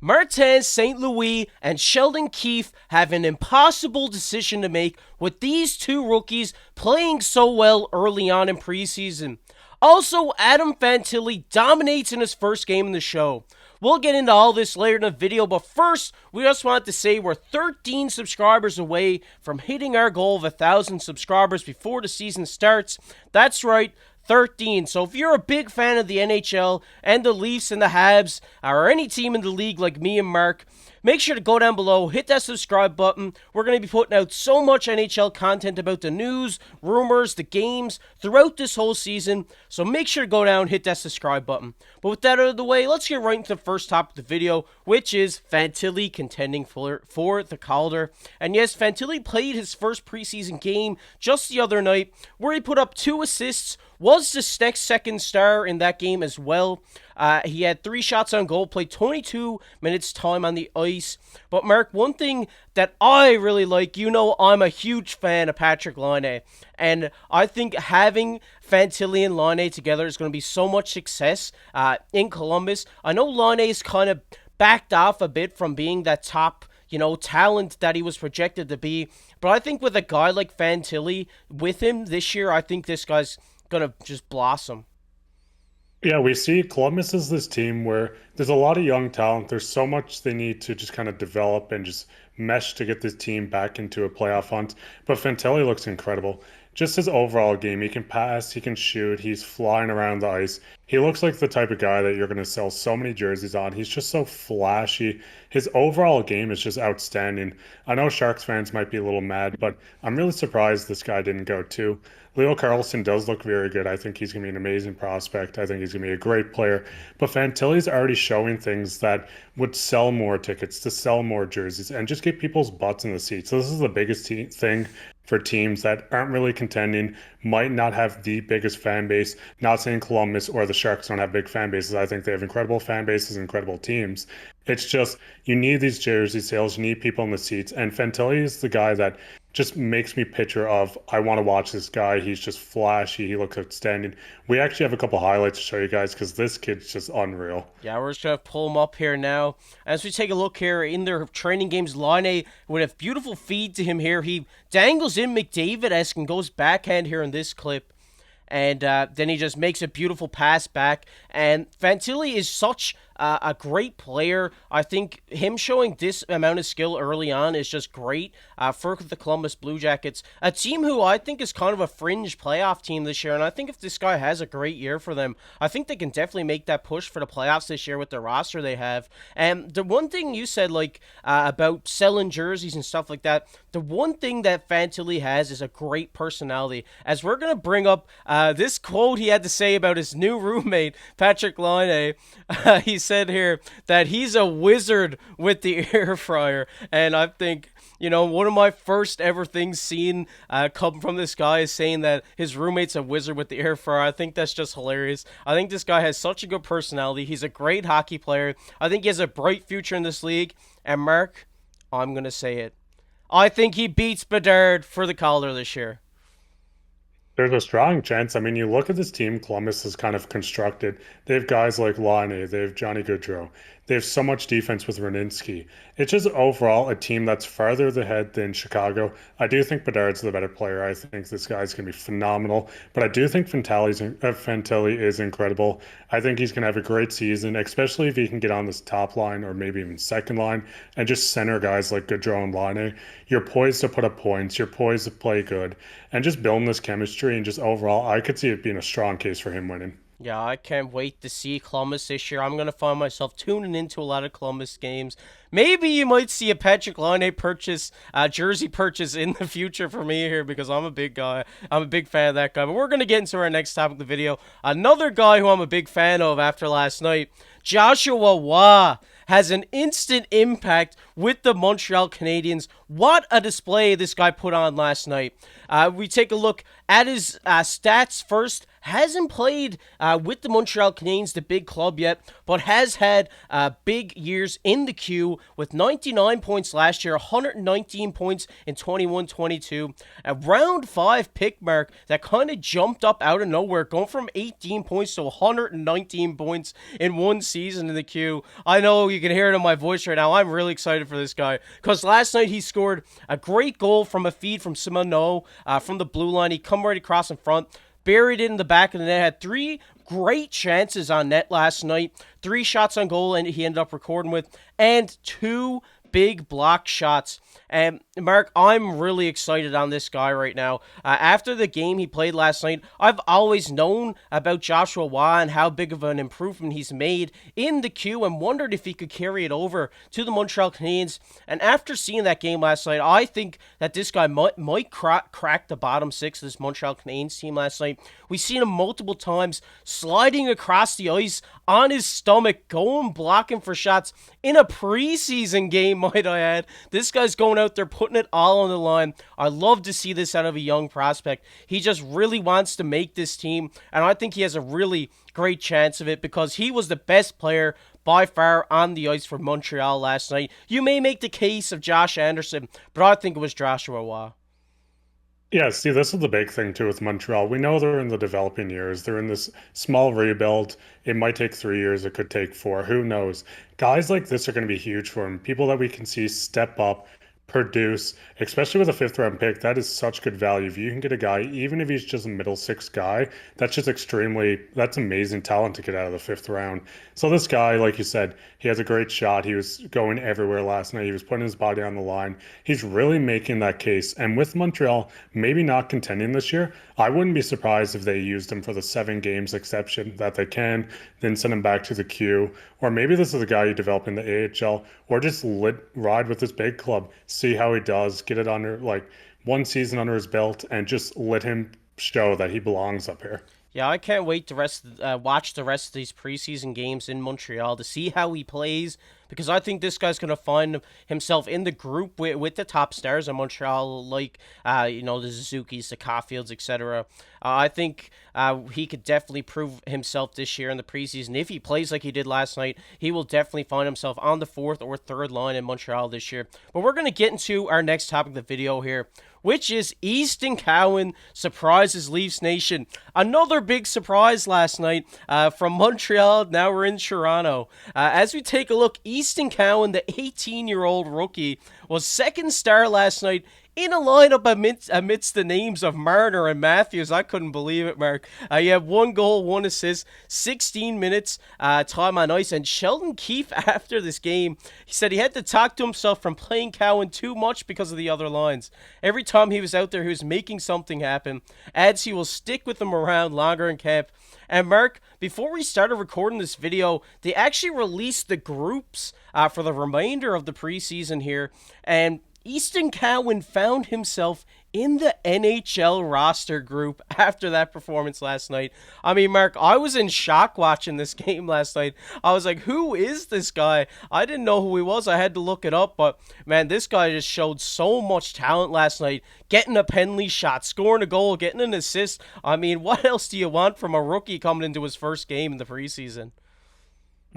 Martin St. Louis and Sheldon Keefe have an impossible decision to make with these two rookies playing so well early on in preseason. Also, Adam Fantilli dominates in his first game in the show. We'll get into all this later in the video, but first, we just wanted to say we're 13 subscribers away from hitting our goal of 1,000 subscribers before the season starts. That's right, 13. So if you're a big fan of the NHL and the Leafs and the Habs, or any team in the league like me and Mark, make sure to go down below, hit that subscribe button. We're going to be putting out so much NHL content about the news, rumors, the games throughout this whole season. So make sure to go down and hit that subscribe button. But with that out of the way, let's get right into the first topic of the video, which is Fantilli contending for the Calder. And yes, Fantilli played his first preseason game just the other night, where he put up 2 assists, was the second star in that game as well. He had 3 shots on goal, played 22 minutes time on the ice. But Mark, one thing that I really like, you know I'm a huge fan of Patrik Laine, and I think having Fantilli and Laine together is going to be so much success in Columbus. I know Laine's kind of backed off a bit from being that top talent that he was projected to be. But I think with a guy like Fantilli with him this year, I think this guy's going to just blossom. Yeah, we see Columbus is this team where there's a lot of young talent. There's so much they need to just kind of develop and just mesh to get this team back into a playoff hunt. But Fantilli looks incredible. Just his overall game, he can pass, he can shoot, he's flying around the ice. He looks like the type of guy that you're going to sell so many jerseys on. He's just so flashy. His overall game is just outstanding. I know Sharks fans might be a little mad, but I'm really surprised this guy didn't go too. Leo Carlson does look very good. I think he's going to be an amazing prospect. I think he's going to be a great player. But Fantilli's already showing things that would sell more tickets, to sell more jerseys, and just get people's butts in the seats. So this is the biggest thing for teams that aren't really contending, might not have the biggest fan base. Not saying Columbus or the Sharks don't have big fan bases. I think they have incredible fan bases, incredible teams. It's just, you need these jersey sales, you need people in the seats. And Fantilli is the guy that just makes me picture of, I want to watch this guy. He's just flashy. He looks outstanding. We actually have a couple highlights to show you guys because this kid's just unreal. Yeah, we're just going to pull him up here now. As we take a look here in their training games, Laine with a beautiful feed to him here. He dangles in McDavid-esque and goes backhand here in this clip. And then he just makes a beautiful pass back. And Fantilli is such a great player. I think him showing this amount of skill early on is just great for the Columbus Blue Jackets, a team who I think is kind of a fringe playoff team this year. And I think if this guy has a great year for them, I think they can definitely make that push for the playoffs this year with the roster they have. And the one thing you said, like about selling jerseys and stuff like that, the one thing that Fantilli has is a great personality. As we're going to bring up this quote he had to say about his new roommate, Patrik Laine. He said here that he's a wizard with the air fryer. And I think, one of my first ever things seen come from this guy is saying that his roommate's a wizard with the air fryer. I think that's just hilarious. I think this guy has such a good personality. He's a great hockey player. I think he has a bright future in this league. And Mark, I'm going to say it, I think he beats Bedard for the Calder this year. There's a strong chance. I mean, you look at this team Columbus has kind of constructed. They have guys like Laine, they have Johnny Gaudreau. They have so much defense with Reninsky. It's just overall a team that's farther ahead than Chicago. I do think Bedard's the better player. I think this guy's going to be phenomenal. But I do think Fantilli is incredible. I think he's going to have a great season, especially if he can get on this top line or maybe even second line and just center guys like Gaudreau and Laine. You're poised to put up points. You're poised to play good. And just building this chemistry and just overall, I could see it being a strong case for him winning. Yeah, I can't wait to see Columbus this year. I'm going to find myself tuning into a lot of Columbus games. Maybe you might see a Patrik Laine jersey purchase in the future for me here because I'm a big guy. I'm a big fan of that guy. But we're going to get into our next topic of the video. Another guy who I'm a big fan of after last night, Joshua Roy, has an instant impact with the Montreal Canadiens. What a display this guy put on last night. We take a look at his stats first. hasn't played with the Montreal Canadiens, the big club yet, but has had big years in the queue with 99 points last year, 119 points in 21-22. A round 5 pick mark that kind of jumped up out of nowhere, going from 18 points to 119 points in one season in the queue. I know you can hear it in my voice right now. I'm really excited for this guy because last night he scored a great goal from a feed from Simoneau from the blue line. He come right across in front, buried it in the back of the net, had 3 great chances on net last night, 3 shots on goal, and he ended up recording with, and 2 big block shots. And Mark, I'm really excited on this guy right now. After the game he played last night, I've always known about Joshua Waugh and how big of an improvement he's made in the queue and wondered if he could carry it over to the Montreal Canadiens. And after seeing that game last night, I think that this guy might crack the bottom 6 of this Montreal Canadiens team last night. We've seen him multiple times sliding across the ice on his stomach, going blocking for shots in a preseason game, might I add. This guy's going out there putting it all on the line. I love to see this out of a young prospect. He just really wants to make this team, and I think he has a really great chance of it because he was the best player by far on the ice for Montreal last night. You may make the case of Josh Anderson, but I think it was Joshua Waugh. Yeah, see, this is the big thing too with Montreal. We know they're in the developing years. They're in this small rebuild. It might take 3 years. It could take 4. Who knows? Guys like this are going to be huge for them. People that we can see step up, produce, especially with a fifth round pick. That is such good value. If you can get a guy, even if he's just a middle 6 guy, that's amazing talent to get out of the 5th round. So this guy, like you said, he has a great shot. He was going everywhere last night. He was putting his body on the line. He's really making that case. And with Montreal maybe not contending this year, I wouldn't be surprised if they used him for the 7 games exception that they can, then send him back to the queue. Or maybe this is a guy you develop in the AHL, or just ride with this big club, see how he does, get it under like 1 season under his belt, and just let him show that he belongs up here. Yeah, I can't wait to watch the rest of these preseason games in Montreal to see how he plays because I think this guy's going to find himself in the group with the top stars in Montreal, like the Suzuki's, the Caulfields, etc. I think he could definitely prove himself this year in the preseason. If he plays like he did last night, he will definitely find himself on the 4th or 3rd line in Montreal this year. But we're going to get into our next topic of the video here, which is Easton Cowan surprises Leafs Nation. Another big surprise last night from Montreal. Now we're in Toronto. As we take a look, Easton Cowan, the 18-year-old rookie, was 2nd star last night in a lineup amidst the names of Marner and Matthews. I couldn't believe it, Mark. He had 1 goal, 1 assist, 16 minutes time on ice. And Sheldon Keefe, after this game, he said he had to talk to himself from playing Cowan too much because of the other lines. Every time he was out there, he was making something happen. Adds he will stick with him around longer in camp. And Mark, before we started recording this video, they actually released the groups for the remainder of the preseason here. And Easton Cowan found himself in the NHL roster group after that performance last night. I mean, Mark, I was in shock watching this game last night. I was like, who is this guy? I didn't know who he was. I had to look it up. But, man, this guy just showed so much talent last night. Getting a penalty shot, scoring a goal, getting an assist. I mean, what else do you want from a rookie coming into his first game in the preseason?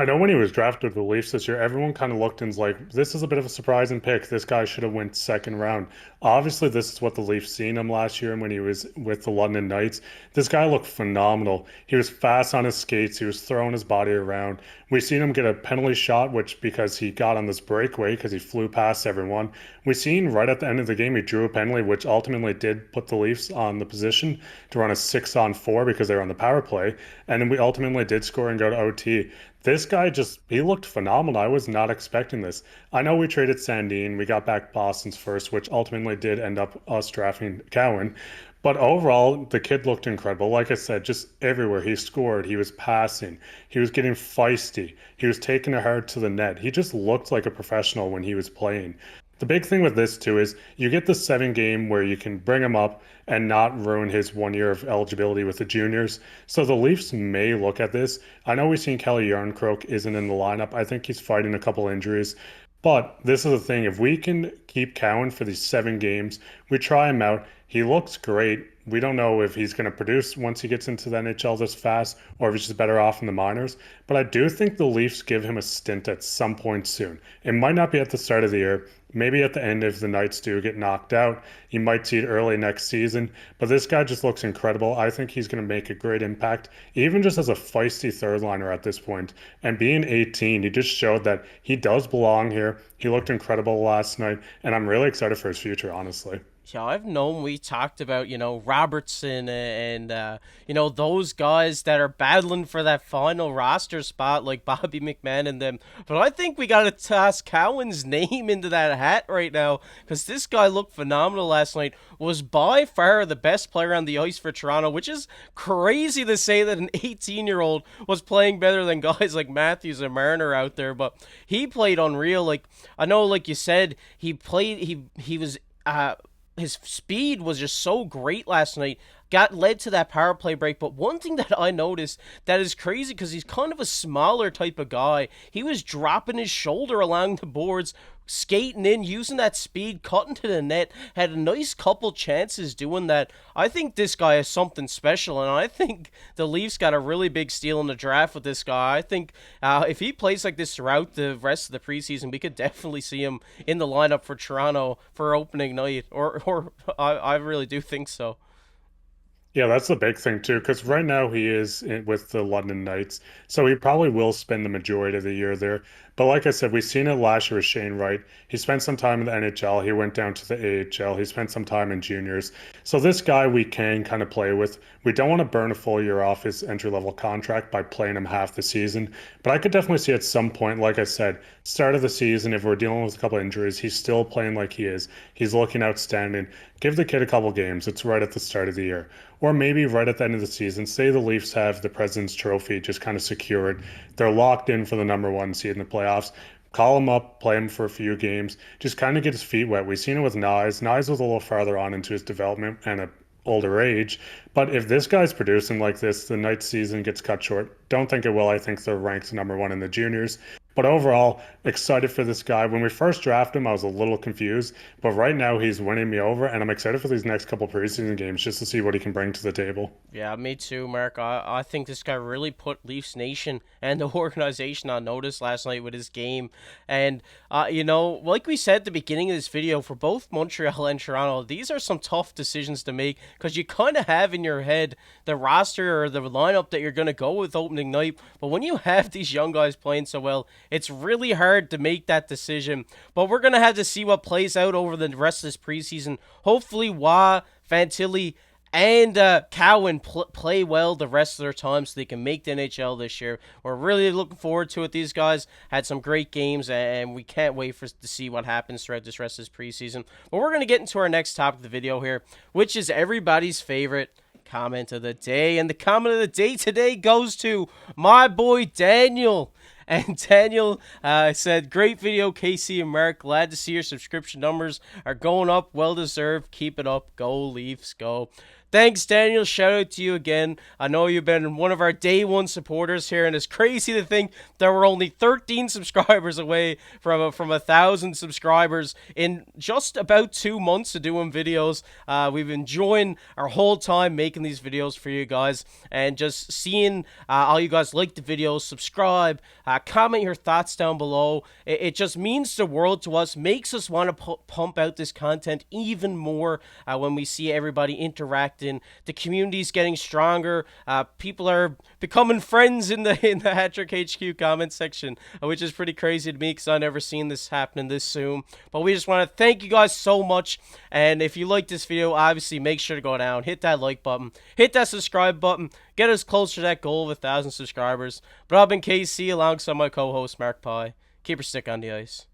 I know when he was drafted with the Leafs this year, everyone kind of looked and was like, this is a bit of a surprising pick. This guy should have went 2nd round. Obviously, this is what the Leafs seen him last year and when he was with the London Knights. This guy looked phenomenal. He was fast on his skates. He was throwing his body around. We seen him get a penalty shot, which because he got on this breakaway because he flew past everyone. We seen right at the end of the game, he drew a penalty, which ultimately did put the Leafs on the position to run a 6-on-4 because they were on the power play. And then we ultimately did score and go to OT. This guy he looked phenomenal. I was not expecting this. I know we traded Sandin. We got back Boston's first, which ultimately did end up us drafting Cowan. But overall, the kid looked incredible. Like I said, just everywhere he scored, he was passing, he was getting feisty, he was taking it hard to the net. He just looked like a professional when he was playing. The big thing with this too is you get the 7 game where you can bring him up and not ruin his 1 year of eligibility with the juniors. So the Leafs may look at this. I know we've seen Kelly Yarncroke isn't in the lineup. I think he's fighting a couple injuries. But this is the thing. If we can keep Cowan for these 7 games, we try him out. He looks great. we don't know if he's going to produce once he gets into the NHL this fast or if he's just better off in the minors. But I do think the Leafs give him a stint at some point soon. It might not be at the start of the year. Maybe at the end if the Knights do get knocked out. You might see it early next season. But this guy just looks incredible. I think he's going to make a great impact, even just as a feisty third liner at this point. And being 18, he just showed that he does belong here. He looked incredible last night. And I'm really excited for his future, honestly. Yeah, I've known we talked about, Robertson and those guys that are battling for that final roster spot like Bobby McMahon and them. But I think we got to toss Cowan's name into that hat right now because this guy looked phenomenal last night, was by far the best player on the ice for Toronto, which is crazy to say that an 18-year-old was playing better than guys like Matthews and Marner out there. But he played unreal. Like, I know, like you said, he was his speed was just so great last night. Got led to that power play break. But one thing that I noticed that is crazy because he's kind of a smaller type of guy. He was dropping his shoulder along the boards, skating in, using that speed, cutting to the net. Had a nice couple chances doing that. I think this guy is something special, and I think the Leafs got a really big steal in the draft with this guy. I think if he plays like this throughout the rest of the preseason, we could definitely see him in the lineup for Toronto for opening night. Or I really do think so. Yeah, that's the big thing too, because right now he is with the London Knights, so he probably will spend the majority of the year there. But like I said, we've seen it last year with Shane Wright. He spent some time in the NHL. He went down to the AHL. He spent some time in juniors. So this guy we can kind of play with. We don't want to burn a full year off his entry-level contract by playing him half the season. But I could definitely see at some point, like I said, start of the season, if we're dealing with a couple of injuries, he's still playing like he is. He's looking outstanding. Give the kid a couple games. It's right at the start of the year. Or maybe right at the end of the season, say the Leafs have the President's Trophy just kind of secured. They're locked in for the number one seed in the playoffs. Call him up, play him for a few games, just kind of get his feet wet. We've seen it with Nyes. Nyes was a little farther on into his development and a older age. But if this guy's producing like this, the Knights season gets cut short. Don't think it will. I think they're ranked number one in the juniors. But overall, excited for this guy. When we first drafted him, I was a little confused. But right now, he's winning me over. And I'm excited for these next couple preseason games just to see what he can bring to the table. Yeah, me too, Mark. I think this guy really put Leafs Nation and the organization on notice last night with his game. And, like we said at the beginning of this video, for both Montreal and Toronto, these are some tough decisions to make because you kind of have in your head the roster or the lineup that you're going to go with opening night. But when you have these young guys playing so well, it's really hard to make that decision. But we're going to have to see what plays out over the rest of this preseason. Hopefully, Fantilli, and Cowan play well the rest of their time so they can make the NHL this year. We're really looking forward to it. These guys had some great games, and we can't wait to see what happens throughout this rest of this preseason. But we're going to get into our next topic of the video here, which is everybody's favorite comment of the day. And the comment of the day today goes to my boy Daniel. And Daniel said, great video, KC and Mark. Glad to see your subscription numbers are going up. Well deserved. Keep it up. Go Leafs, go. Thanks, Daniel. Shout out to you again. I know you've been one of our day one supporters here, and it's crazy to think that we're only 13 subscribers away from 1,000 subscribers in just about 2 months of doing videos. We've been enjoying our whole time making these videos for you guys, and just seeing all you guys like the videos, subscribe, comment your thoughts down below. It just means the world to us, makes us want to pump out this content even more when we see everybody interact. The community's getting stronger. People are becoming friends in the Hat-Trick HQ comment section, which is pretty crazy to me because I've never seen this happening this soon. But we just want to thank you guys so much. And if you like this video, obviously make sure to go down, hit that like button, hit that subscribe button, get us closer to that goal of 1,000 subscribers. But I've been KC alongside my co-host Mark Pye. Keep your stick on the ice.